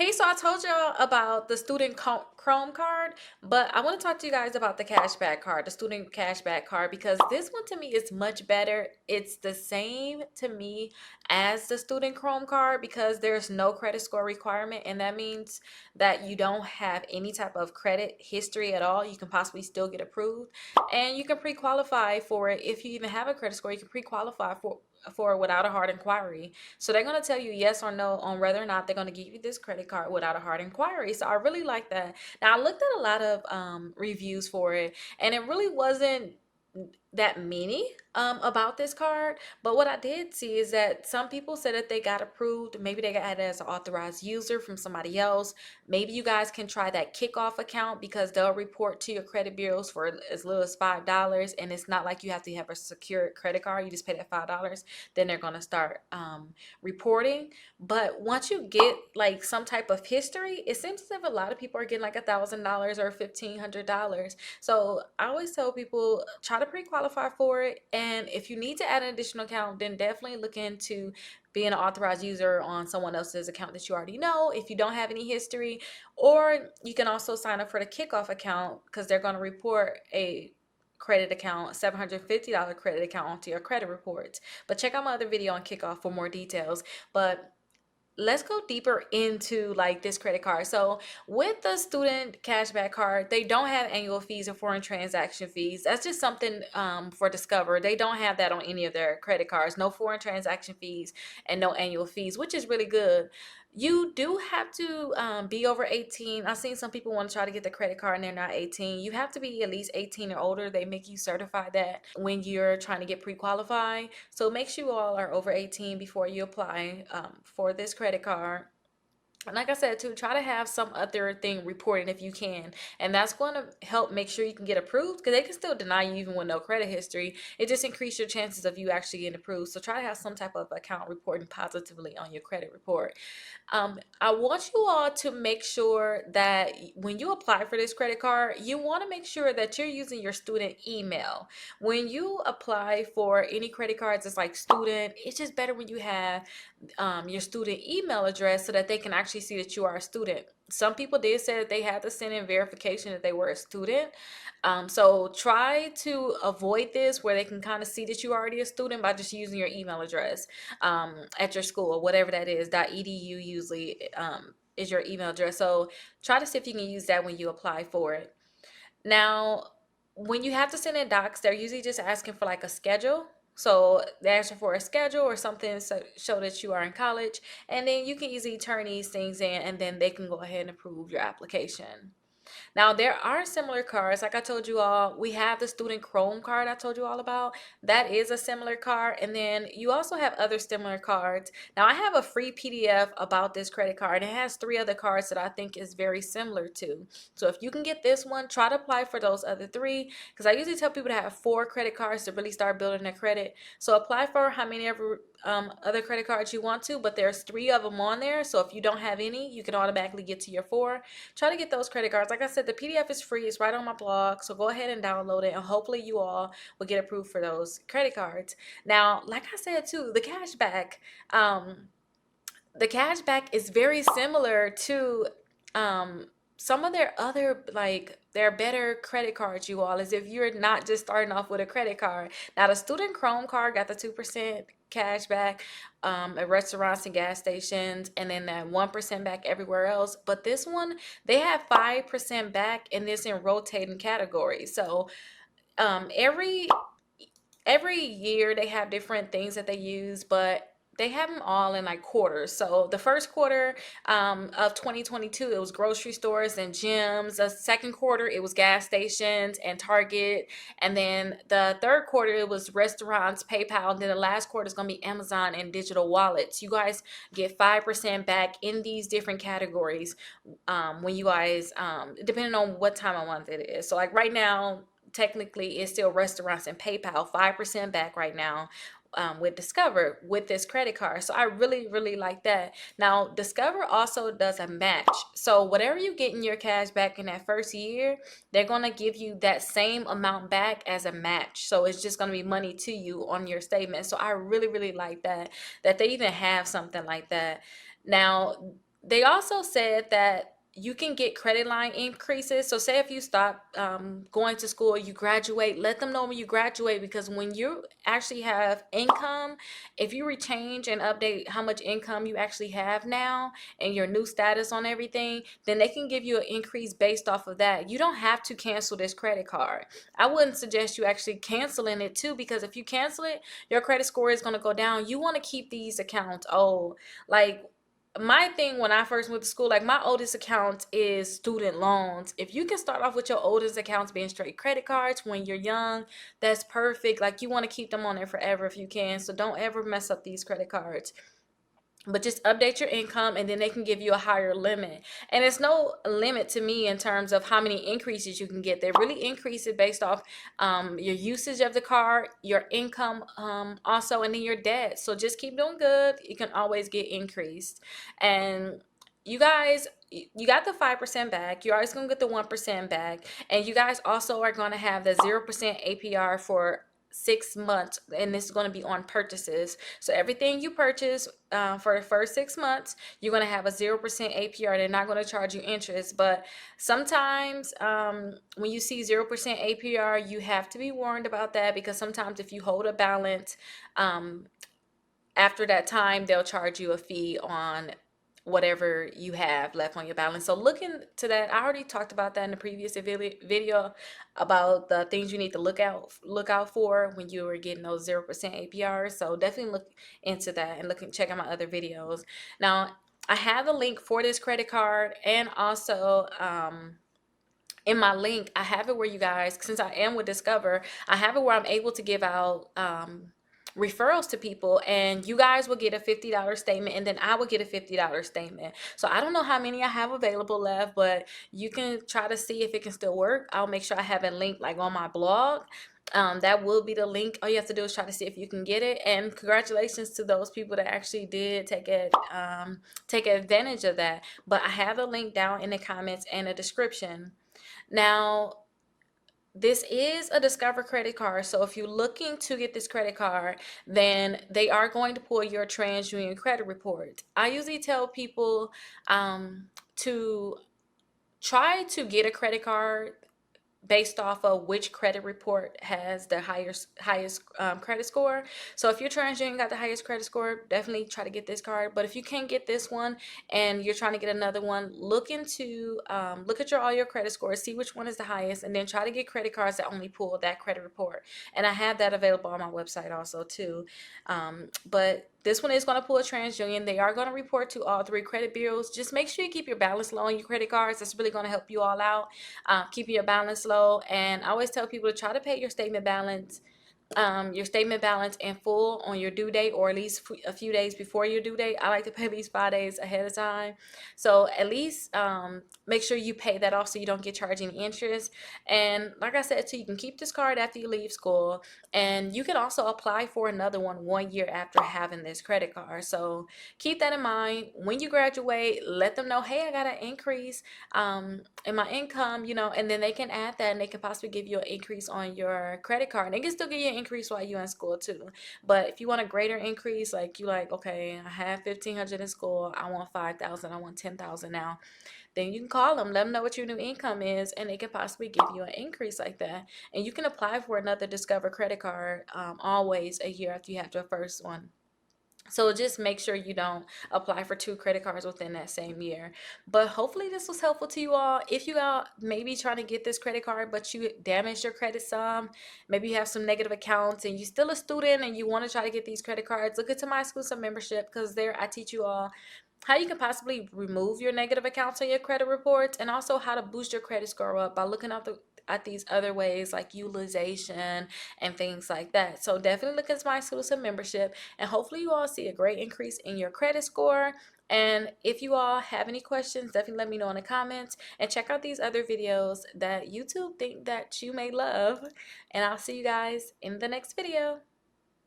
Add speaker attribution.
Speaker 1: Hey, so I told y'all about the student Chrome card, but I want to talk to you guys about the cashback card, the student cashback card, because this one to me is much better. It's the same to me as the student Chrome card because there's no credit score requirement, and that means that you don't have any type of credit history at all. You can possibly still get approved, and you can pre-qualify for it. If you even have a credit score, you can pre-qualify for it without a hard inquiry. So they're going to tell you yes or no on whether or not they're going to give you this credit card without a hard inquiry. So I really like that. Now I looked at a lot of reviews for it, and it really wasn't that many about this card. But what I did see is that some people said that they got approved. Maybe they got it as an authorized user from somebody else. Maybe you guys can try that kickoff account because they'll report to your credit bureaus for as little as $5. And it's not like you have to have a secure credit card. You just pay that $5. Then they're going to start reporting. But once you get like some type of history, it seems as if a lot of people are getting like $1,000 or $1,500. So I always tell people try to pre-qualify for it, and if you need to add an additional account, then definitely look into being an authorized user on someone else's account that you already know if you don't have any history. Or you can also sign up for the kickoff account because they're going to report a credit account, $750 credit account onto your credit reports. But check out my other video on kickoff for more details. But let's go deeper into like this credit card. So with the student cashback card, they don't have annual fees or foreign transaction fees. That's just something for Discover. They don't have that on any of their credit cards. No foreign transaction fees and no annual fees, which is really good. You do have to be over 18. I've seen some people want to try to get the credit card and they're not 18. You have to be at least 18 or older. They make you certify that when you're trying to get pre-qualified. So make sure you all are over 18 before you apply for this credit card. And like I said, too, try to have some other thing reported if you can. And that's going to help make sure you can get approved because they can still deny you even with no credit history. It just increases your chances of you actually getting approved. So try to have some type of account reporting positively on your credit report. I want you all to make sure that when you apply for this credit card, you want to make sure that you're using your student email. When you apply for any credit cards, it's like student, it's just better when you have your student email address so that they can actually see that you are a student. Some people did say that they had to send in verification that they were a student. So try to avoid this where they can kind of see that you're already a student by just using your email address at your school or whatever that is. .edu usually is your email address. So try to see if you can use that when you apply for it. Now, when you have to send in docs, they're usually just asking for like a schedule. So they ask for a schedule or something to show that you are in college, and then you can easily turn these things in, and then they can go ahead and approve your application. Now, there are similar cards. Like I told you all, we have the student Chrome card I told you all about. That is a similar card. And then you also have other similar cards. Now, I have a free PDF about this credit card. It has 3 other cards that I think is very similar to. So if you can get this one, try to apply for those other 3. Because I usually tell people to have 4 credit cards to really start building their credit. So apply for how many ever other credit cards you want to, but there's 3 of them on there. So if you don't have any, you can automatically get to your 4. Try to get those credit cards. Like I said, the PDF is free. It's right on my blog. So go ahead and download it, and hopefully you all will get approved for those credit cards. Now, like I said too, um, the cashback is very similar to some of their other like their better credit cards, you all, as if you're not just starting off with a credit card. Now the student Chrome card got the 2% cash back at restaurants and gas stations, and then that 1% back everywhere else. But this one, they have 5% back, and this in rotating categories. So every year they have different things that they use, but they have them all in like quarters. So the first quarter of 2022, it was grocery stores and gyms. The second quarter, it was gas stations and Target. And then the third quarter, it was restaurants, PayPal. And then the last quarter is going to be Amazon and digital wallets. You guys get 5% back in these different categories when you guys, depending on what time of month it is. So like right now, technically it's still restaurants and PayPal, 5% back right now with Discover with this credit card. So I really, really like that. Now, Discover also does a match. So whatever you get in your cash back in that first year, they're going to give you that same amount back as a match. So it's just going to be money to you on your statement. So I really, really like that they even have something like that. Now, They also said that you can get credit line increases. So, say if you stop going to school, you graduate, let them know when you graduate, because when you actually have income, if you rechange and update how much income you actually have now and your new status on everything, then they can give you an increase based off of that. You don't have to cancel this credit card. I wouldn't suggest you actually canceling it too, because if you cancel it, your credit score is going to go down. You want to keep these accounts old. Like, my thing when I first went to school, like my oldest account is student loans. If you can start off with your oldest accounts being straight credit cards when you're young, that's perfect. Like, you want to keep them on there forever if you can. So don't ever mess up these credit cards, but just update your income and then they can give you a higher limit. And it's no limit to me in terms of how many increases you can get. They really increase it based off your usage of the card, your income, also, and then your debt. So just keep doing good. You can always get increased. And you guys, you got the 5% back. You're always going to get the 1% back. And you guys also are going to have the 0% APR for 6 months, and this is going to be on purchases. So everything you purchase for the first 6 months, you're going to have a 0% APR. They're not going to charge you interest, but sometimes when you see 0% APR, you have to be warned about that, because sometimes if you hold a balance, after that time, they'll charge you a fee on whatever you have left on your balance. So look into that. I already talked about that in the previous video about the things you need to look out for when you are getting those 0% APRs. So definitely look into that and check out my other videos. Now, I have a link for this credit card, and also in my link, I have it where you guys, since I am with Discover, I have it where I'm able to give out referrals to people, and you guys will get a $50 statement, and then I will get a $50 statement. So I don't know how many I have available left, but you can try to see if it can still work. I'll make sure I have a link like on my blog. That will be the link. All you have to do is try to see if you can get it. And congratulations to those people that actually did take advantage of that. But I have a link down in the comments and a description. Now, this is a Discover credit card. So if you're looking to get this credit card, then they are going to pull your TransUnion credit report. I usually tell people to try to get a credit card based off of which credit report has the highest credit score. So if your TransUnion got the highest credit score, definitely try to get this card. But if you can't get this one and you're trying to get another one, look at all your credit scores, see which one is the highest, and then try to get credit cards that only pull that credit report. And I have that available on my website also too. But this one is going to pull a TransUnion. They are going to report to all three credit bureaus. Just make sure you keep your balance low on your credit cards. That's really going to help you all out. Keeping your balance low. And I always tell people to try to pay your statement balance in full on your due date, or at least a few days before your due date. I like to pay at least 5 days ahead of time. So at least make sure you pay that off so you don't get charged any interest. And like I said too, you can keep this card after you leave school, and you can also apply for another one year after having this credit card. So keep that in mind. When you graduate, let them know, hey, I got an increase in my income, and then they can add that, and they can possibly give you an increase on your credit card. And they can still give you an increase while you're in school too. But if you want a greater increase, like okay, I have 1,500 in school, I want 5,000, I want 10,000 now, then you can call them, let them know what your new income is, and they can possibly give you an increase like that. And you can apply for another Discover credit card always a year after you have your first one. So just make sure you don't apply for two credit cards within that same year. But hopefully this was helpful to you all. If you are maybe trying to get this credit card, but you damaged your credit some, maybe you have some negative accounts and you're still a student and you want to try to get these credit cards, look into my exclusive membership, because there I teach you all how you can possibly remove your negative accounts on your credit reports, and also how to boost your credit score up by looking at these other ways like utilization and things like that. So definitely look into my exclusive membership, and hopefully you all see a great increase in your credit score. And if you all have any questions, definitely let me know in the comments, and check out these other videos that YouTube think that you may love. And I'll see you guys in the next video.